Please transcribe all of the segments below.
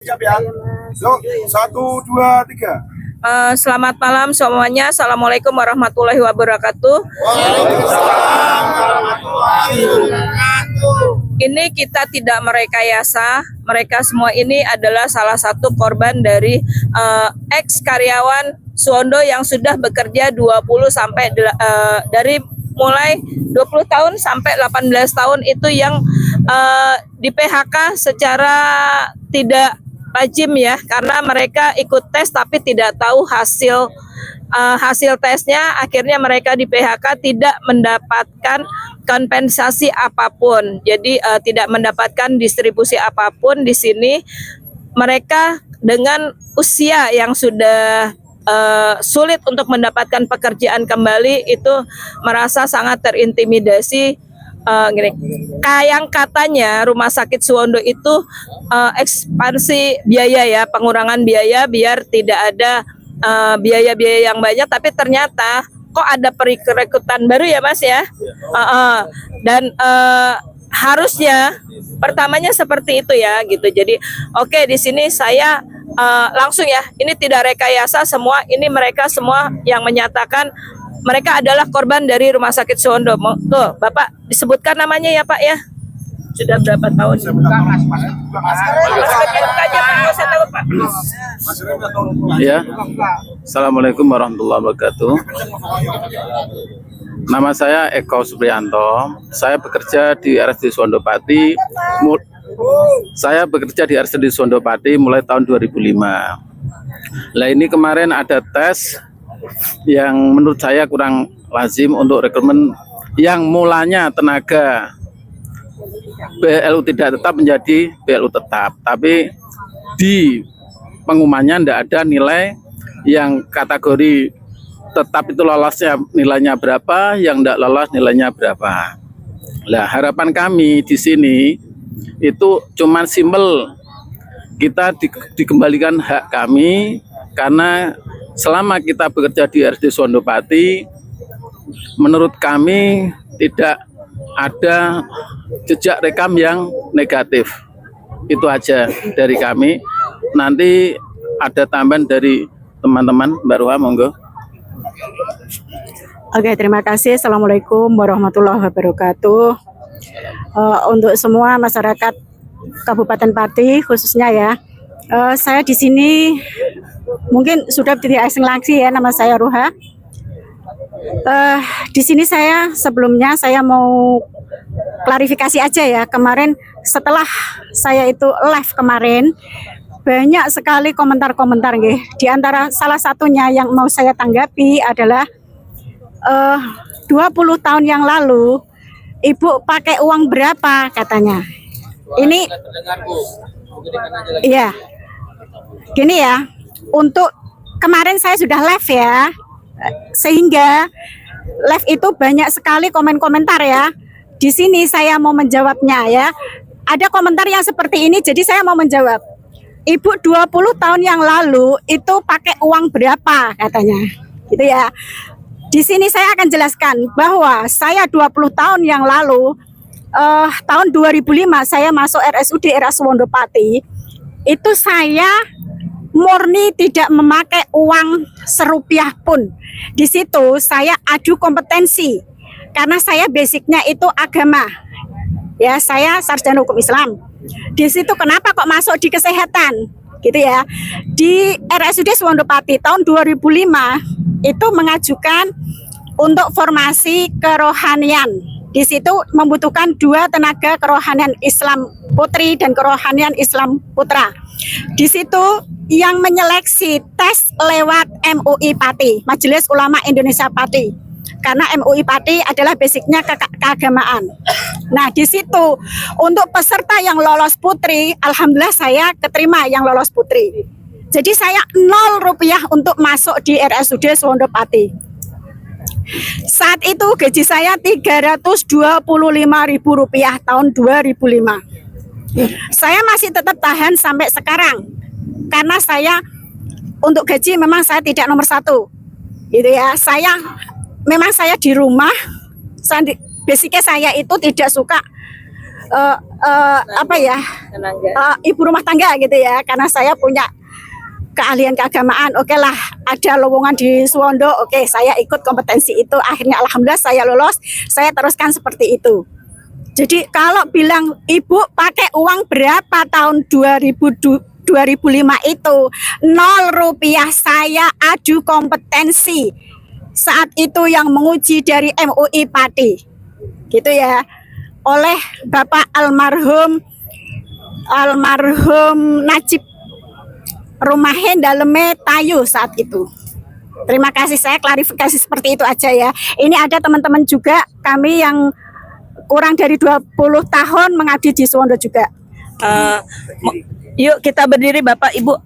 Siap ya. Yuk, 1, 2, 3. Selamat malam semuanya. Assalamualaikum warahmatullahi wabarakatuh. Waalaikumsalam warahmatullahi wabarakatuh. Ini kita tidak merekayasa. Mereka semua ini adalah salah satu korban dari ex karyawan Suwondo yang sudah bekerja 20 sampai dari mulai 20 tahun sampai 18 tahun itu yang di PHK secara tidak lazim ya, karena mereka ikut tes tapi tidak tahu hasil tesnya. Akhirnya mereka di PHK tidak mendapatkan kompensasi apapun. Jadi tidak mendapatkan distribusi apapun di sini. Mereka dengan usia yang sudah sulit untuk mendapatkan pekerjaan kembali itu merasa sangat terintimidasi. Yang katanya rumah sakit Suwondo itu ekspansi biaya ya, pengurangan biaya biar tidak ada biaya-biaya yang banyak, tapi ternyata kok ada perekrutan baru ya Mas ya. Dan harusnya pertamanya seperti itu ya gitu. Jadi oke, di sini saya langsung ya, ini tidak rekayasa semua, ini mereka semua yang menyatakan mereka adalah korban dari rumah sakit Suwondo. Tuh, Bapak disebutkan namanya ya Pak ya. Sudah berapa tahun? Ya. Assalamualaikum warahmatullahi wabarakatuh. Nama saya Eko Supriyanto. Saya bekerja di RSUD Suwondopati. Saya bekerja di RSUD Suwondopati mulai tahun 2005. Nah, ini kemarin ada tes yang menurut saya kurang lazim untuk rekrutmen yang mulanya tenaga BLU tidak tetap menjadi BLU tetap, tapi di pengumumannya tidak ada nilai yang kategori tetap itu lolosnya nilainya berapa, yang tidak lolos nilainya berapa. Nah, harapan kami di sini itu cuman simpel, kita dikembalikan hak kami, karena selama kita bekerja di RSUD Suwondopati, menurut kami tidak ada jejak rekam yang negatif. Itu aja dari kami. Nanti ada tambahan dari teman-teman. Mbak Ruha, monggo. Oke, terima kasih. Assalamualaikum warahmatullahi wabarakatuh. Untuk semua masyarakat Kabupaten Pati khususnya ya, saya di sini mungkin sudah tidak asing lagi ya, nama saya Ruha. Di sini sebelumnya saya mau klarifikasi aja ya. Kemarin setelah saya itu live kemarin, banyak sekali komentar-komentar nggih. Di antara salah satunya yang mau saya tanggapi adalah 20 tahun yang lalu Ibu pakai uang berapa katanya. Ini iya. Gini ya, untuk kemarin saya sudah live ya, sehingga live itu banyak sekali komen-komentar ya. Di sini saya mau menjawabnya ya. Ada komentar yang seperti ini, jadi saya mau menjawab. Ibu 20 tahun yang lalu itu pakai uang berapa katanya. Gitu ya. Di sini saya akan jelaskan bahwa saya 20 tahun yang lalu, tahun 2005 saya masuk RSUD Suwondopati. Itu saya murni tidak memakai uang serupiah pun. Di situ saya adu kompetensi karena saya basicnya itu agama. Ya, saya sarjana hukum Islam. Di situ kenapa kok masuk di kesehatan? Gitu ya. Di RSUD Suwondopati tahun 2005 itu mengajukan untuk formasi kerohanian. Di situ membutuhkan 2 tenaga kerohanian Islam putri dan kerohanian Islam putra. Di situ yang menyeleksi tes lewat MUI Pati, Majelis Ulama Indonesia Pati. Karena MUI Pati adalah basicnya keagamaan. Nah, di situ untuk peserta yang lolos putri, alhamdulillah saya keterima yang lolos putri. Jadi saya 0 rupiah untuk masuk di RSUD Suwondopati. Saat itu gaji saya Rp325.000 tahun 2005. Saya masih tetap tahan sampai sekarang. Karena saya untuk gaji memang saya tidak nomor 1. Gitu ya. Memang saya di rumah, basicnya saya itu tidak suka apa ya, Tenaga. ibu rumah tangga gitu ya, karena saya punya keahlian keagamaan. Oke lah, ada lowongan di Suwondo, oke saya ikut kompetensi itu, akhirnya alhamdulillah saya lolos, saya teruskan seperti itu. Jadi kalau bilang ibu pakai uang berapa tahun 2005 itu, 0 rupiah, saya adu kompetensi saat itu yang menguji dari MUI Pati gitu ya, oleh Bapak almarhum Najib Rumahin Daleme Tayu saat itu. Terima kasih, saya klarifikasi seperti itu aja ya. Ini ada teman-teman juga kami yang kurang dari 20 tahun mengabdi di Suwondo juga. Yuk kita berdiri Bapak Ibu.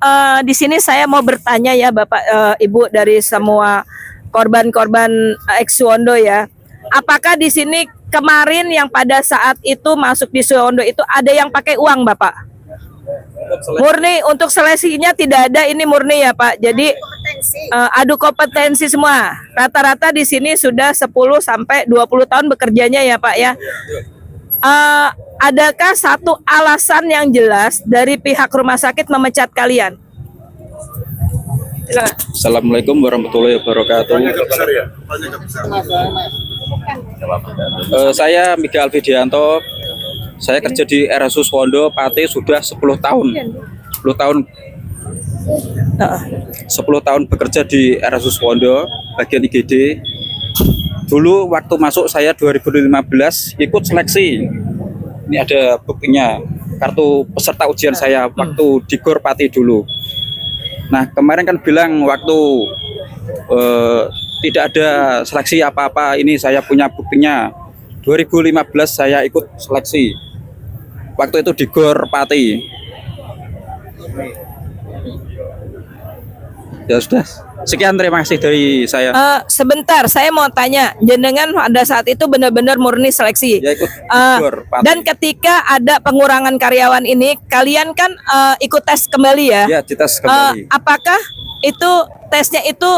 Di sini saya mau bertanya ya Bapak Ibu dari semua korban-korban ex Suwondo ya. Apakah di sini kemarin yang pada saat itu masuk di Suwondo itu ada yang pakai uang Bapak? Murni untuk seleksinya tidak ada, ini murni ya Pak. Jadi adu kompetensi semua. Rata-rata di sini sudah 10 sampai 20 tahun bekerjanya ya Pak ya. Adakah satu alasan yang jelas dari pihak rumah sakit memecat kalian? Assalamualaikum warahmatullahi wabarakatuh. Saya Mika Alfidianto. Saya kerja di RSU Suwondo Pati sudah 10 tahun. 10 tahun. 10 tahun bekerja di RSU Suwondo bagian IGD. Dulu waktu masuk saya 2015 ikut seleksi. Ini ada buktinya, kartu peserta ujian saya waktu di GOR Pati dulu. Nah kemarin kan bilang waktu tidak ada seleksi apa-apa, ini saya punya buktinya. 2015 saya ikut seleksi. Waktu itu di GOR Pati. Ya sudah. Sekian, terima kasih dari saya. Sebentar, saya mau tanya, jenengan pada saat itu benar-benar murni seleksi. Ya ikut GOR Pati. Dan ketika ada pengurangan karyawan ini, kalian kan ikut tes kembali ya? Ya, dites kembali. Apakah itu tesnya itu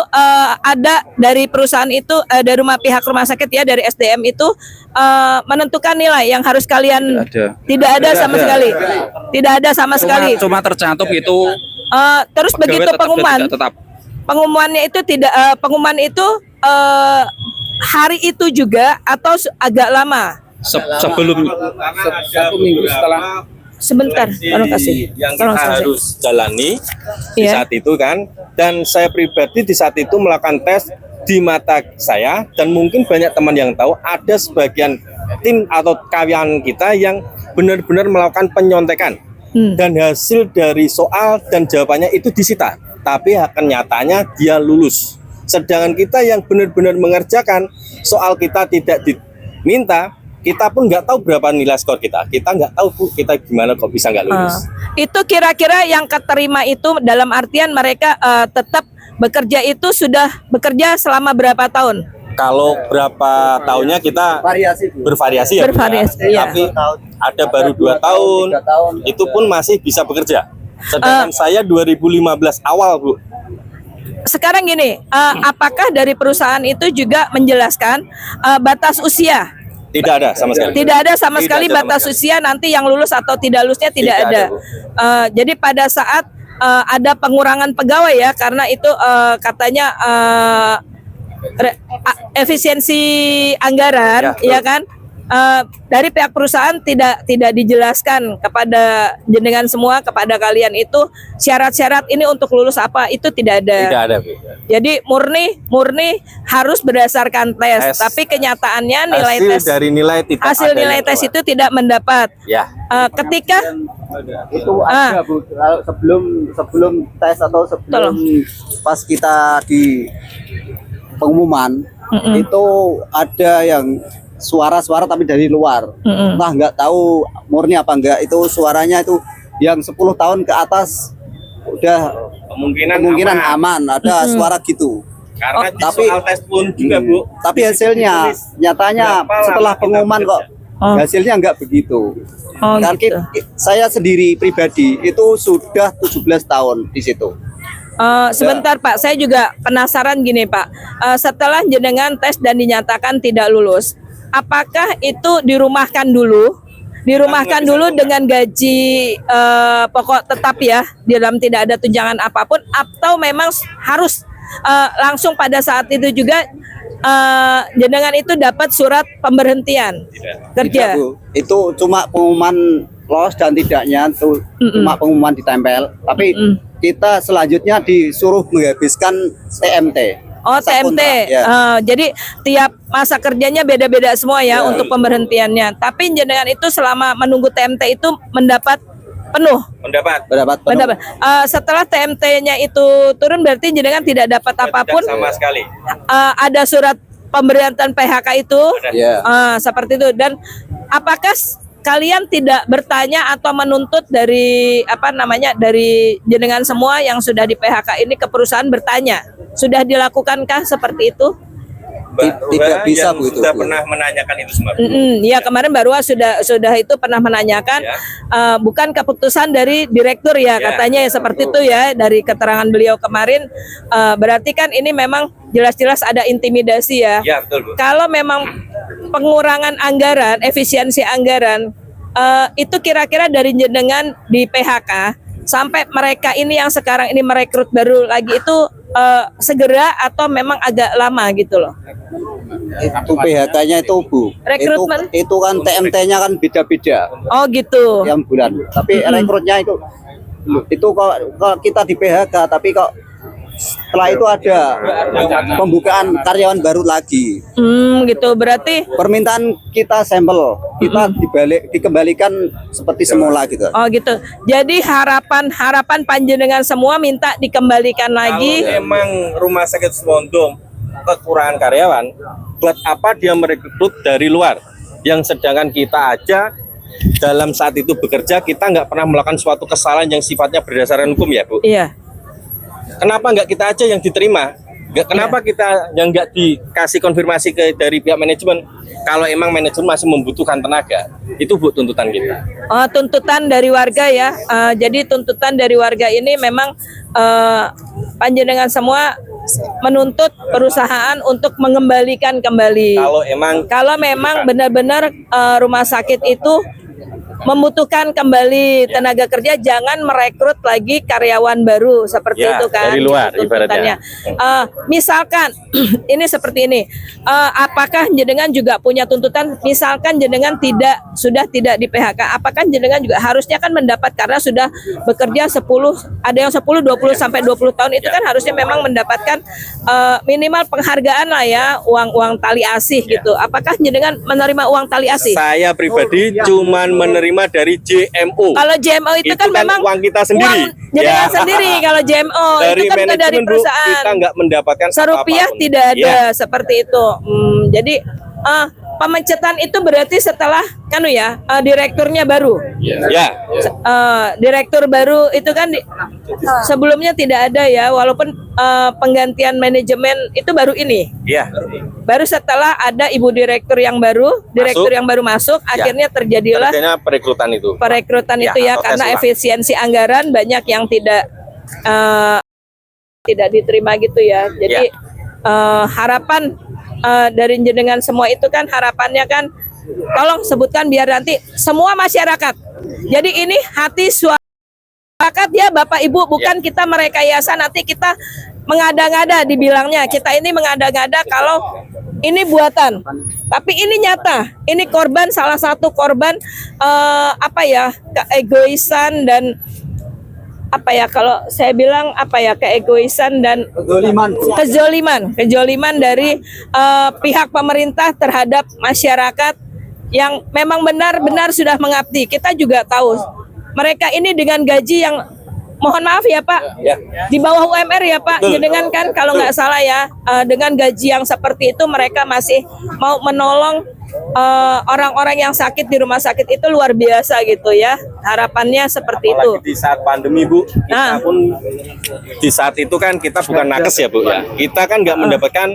ada dari perusahaan itu, dari pihak rumah sakit ya, dari SDM itu menentukan nilai yang harus kalian? Tidak ada sama sekali. Tidak ada sama sekali. Cuma tercantum itu. Terus pegawai begitu tetap pengumuman, tetap. pengumumannya itu tidak, pengumuman itu hari itu juga atau agak lama? Sebelum 1 minggu setelah Sebentar, tolong kasih. Yang Tolong kita selesai. harus jalani di Iya. saat itu kan, dan saya pribadi di saat itu melakukan tes di mata saya, dan mungkin banyak teman yang tahu ada sebagian tim atau karyawan kita yang benar-benar melakukan penyontekan, dan hasil dari soal dan jawabannya itu disita, tapi kenyataannya dia lulus. Sedangkan kita yang benar-benar mengerjakan soal kita tidak diminta, kita pun nggak tahu berapa nilai skor kita. Kita nggak tahu Bu, kita gimana kok bisa nggak lulus. Itu kira-kira yang keterima itu dalam artian mereka tetap bekerja itu sudah bekerja selama berapa tahun? Kalau berapa tahunnya kita bervariasi ya, Bu, Bervariasi, ya. iya. Tapi ada baru 2 tahun, itu pun masih bisa bekerja. Sedangkan saya 2015 awal Bu. Sekarang gini, apakah dari perusahaan itu juga menjelaskan batas usia? Tidak ada sama sekali. Tidak ada sama Tidak sekali ada sama batas sekali. usia nanti yang lulus atau tidak lulusnya tidak Tidak ada. ada, Bu. Jadi pada saat ada pengurangan pegawai ya, karena itu katanya efisiensi anggaran, ya kan? Dari pihak perusahaan tidak dijelaskan kepada jenengan semua, kepada kalian itu syarat-syarat ini untuk lulus apa, itu tidak ada. Tidak ada Bu. Jadi murni harus berdasarkan tes. Tapi kenyataannya nilai Hasil tes, dari nilai tidak hasil ada nilai yang tes keluar. itu tidak mendapat. Ya. Ketika Itu ada Bu, kalau sebelum tes atau sebelum pas kita di pengumuman itu ada yang suara-suara tapi dari luar. Entah nggak tahu murni apa enggak, itu suaranya itu yang 10 tahun ke atas udah kemungkinan aman, ada suara gitu. Karena di tapi- soal tes pun juga Bu. Tapi hasilnya nyatanya berapa setelah lama kita pengumuman kok hasilnya nggak begitu. Dan gitu. saya sendiri pribadi itu sudah 17 tahun di situ. Sebentar Pak, saya juga penasaran gini Pak. Setelah jenengan tes dan dinyatakan tidak lulus, apakah itu dirumahkan dulu dirumahkan dulu dengan gaji pokok tetap ya, dalam tidak ada tunjangan apapun, atau memang harus langsung pada saat itu juga jenengan itu dapat surat pemberhentian kerja? Tidak, Bu. Itu cuma pengumuman lolos dan tidaknya itu cuma pengumuman ditempel. Tapi kita selanjutnya disuruh menghabiskan TMT. Oh, masa TMT. kontrak, ya. Jadi tiap masa kerjanya beda-beda semua ya untuk pemberhentiannya. Tapi jenengan itu selama menunggu TMT itu mendapat penuh. Mendapat Mendapat penuh. Mendapat. Setelah TMT-nya itu turun berarti jenengan tidak dapat apapun. tidak sama sekali. Ada surat pemberhentian PHK itu. Ya. Seperti itu. Dan apakah kalian tidak bertanya atau menuntut dari dari jenengan semua yang sudah di PHK ini ke perusahaan bertanya, sudah dilakukankah seperti itu? Tidak bisa, yang Bu, itu, sudah Bu. pernah menanyakan itu semua. Ya kemarin baru sudah itu pernah menanyakan, bukan keputusan dari direktur ya, katanya ya seperti itu ya, dari keterangan beliau kemarin. Berarti kan ini memang jelas-jelas ada intimidasi ya. Ya, betul, Bu. Kalau memang pengurangan anggaran, efisiensi anggaran, itu kira-kira dari jenengan di PHK sampai mereka ini yang sekarang ini merekrut baru lagi itu segera atau memang agak lama gitu loh? Itu PHK-nya itu, Bu. Rekrutmen? Itu kan TMT-nya kan beda-beda Oh gitu. tiap bulan. Tapi rekrutnya itu kalau kita di PHK, tapi kok setelah itu ada pembukaan karyawan baru lagi. Gitu berarti. Permintaan kita sampel, kita dikembalikan seperti semula gitu. Oh gitu. Jadi harapan panjenengan semua minta dikembalikan lagi. Kalau emang Rumah Sakit Suwondo kekurangan karyawan, buat apa dia merekrut dari luar? Yang sedangkan kita aja dalam saat itu bekerja, kita nggak pernah melakukan suatu kesalahan yang sifatnya berdasarkan hukum ya, Bu. Iya. Kenapa nggak kita aja yang diterima? Kenapa kita yang nggak dikasih konfirmasi dari pihak manajemen? Kalau emang manajemen masih membutuhkan tenaga, itu Bu tuntutan kita. Oh, tuntutan dari warga ya. Jadi tuntutan dari warga ini memang panjenengan semua menuntut perusahaan untuk mengembalikan kembali. Kalau memang benar-benar rumah sakit itu membutuhkan kembali tenaga kerja, jangan merekrut lagi karyawan baru seperti itu kan. Dari luar tuntutannya. Misalkan ini seperti ini, apakah jenengan juga punya tuntutan? Misalkan jenengan sudah tidak di PHK, apakah jenengan juga harusnya kan mendapat, karena sudah bekerja 10, ada yang 10, 20 sampai 20 tahun itu kan harusnya memang mendapatkan minimal penghargaan lah ya, uang tali asih gitu. Apakah jenengan menerima uang tali asih? Saya pribadi cuman menerima dari JMO. Kalau JMO itu kan memang uang kita sendiri. Uang jenengan sendiri kalau JMO Dari itu kan bukan dari manajemen, Bu, perusahaan. kita nggak mendapatkan Serupiah apa-apapun. tidak ada seperti itu. Jadi pemencatan itu berarti setelah direkturnya baru. Ya. Direktur baru itu kan sebelumnya tidak ada ya, walaupun penggantian manajemen itu baru ini. Ya. Baru setelah ada ibu direktur yang baru, yang baru masuk, akhirnya terjadilah Artinya perekrutan itu. perekrutan Ya, itu ya, atau karena tes ulang. efisiensi anggaran banyak yang tidak diterima gitu ya. Jadi harapan dari jenengan semua itu kan harapannya kan, tolong sebutkan biar nanti semua masyarakat. Jadi ini hati masyarakat ya Bapak Ibu, bukan kita merekayasa nanti kita mengada-ngada dibilangnya. Kita ini mengada-ngada kalau ini buatan, tapi ini nyata. Ini korban, salah satu korban keegoisan dan kalau saya bilang keegoisan dan kezoliman dari pihak pemerintah terhadap masyarakat yang memang benar-benar sudah mengabdi. Kita juga tahu mereka ini dengan gaji yang, mohon maaf ya Pak, di bawah UMR ya Pak, jenengan kan kalau nggak salah ya, dengan gaji yang seperti itu mereka masih mau menolong orang-orang yang sakit di rumah sakit, itu luar biasa gitu ya. Harapannya seperti itu. Apalagi di saat pandemi, Bu, kita pun di saat itu kan kita bukan nakes ya Bu ya. Kita kan nggak mendapatkan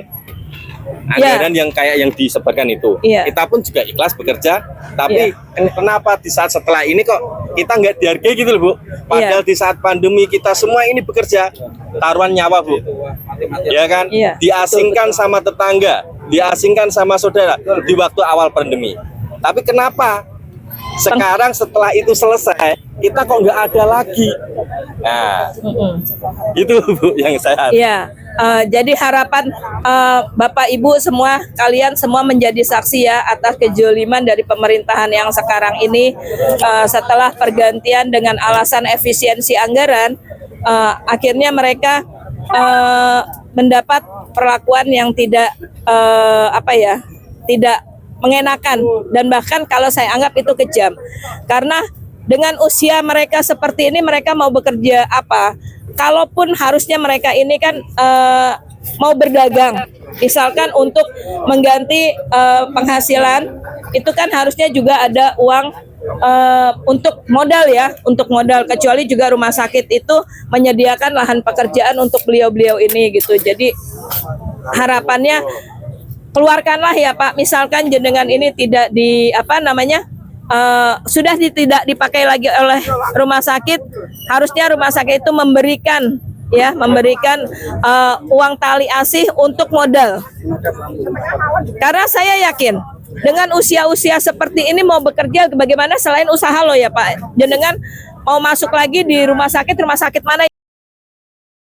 anggaran yang kayak yang disebarkan itu. Kita pun juga ikhlas bekerja, tapi kenapa di saat setelah ini kok kita nggak dihargai gitu loh Bu? Padahal di saat pandemi kita semua ini bekerja, taruhan nyawa Bu, ya kan? Diasingkan sama tetangga, diasingkan sama saudara di waktu awal pandemi. Tapi kenapa Sekarang setelah itu selesai, kita kok nggak ada lagi. Nah, itu Bu yang saya. Iya, jadi harapan Bapak Ibu semua, kalian semua menjadi saksi ya atas kejoliman dari pemerintahan yang sekarang ini. Setelah pergantian dengan alasan efisiensi anggaran, akhirnya mereka mendapat perlakuan yang tidak tidak mengenakan, dan bahkan kalau saya anggap itu kejam. Karena dengan usia mereka seperti ini, mereka mau bekerja apa? Kalaupun harusnya mereka ini kan mau berdagang, misalkan untuk mengganti penghasilan, itu kan harusnya juga ada uang untuk modal ya, untuk modal. Kecuali juga rumah sakit itu menyediakan lahan pekerjaan untuk beliau-beliau ini gitu. Jadi harapannya keluarkanlah ya Pak, misalkan jenengan ini tidak sudah tidak dipakai lagi oleh rumah sakit, harusnya rumah sakit itu memberikan uang tali asih untuk modal. Karena saya yakin dengan usia-usia seperti ini mau bekerja bagaimana selain usaha loh ya Pak, jenengan mau masuk lagi di rumah sakit mana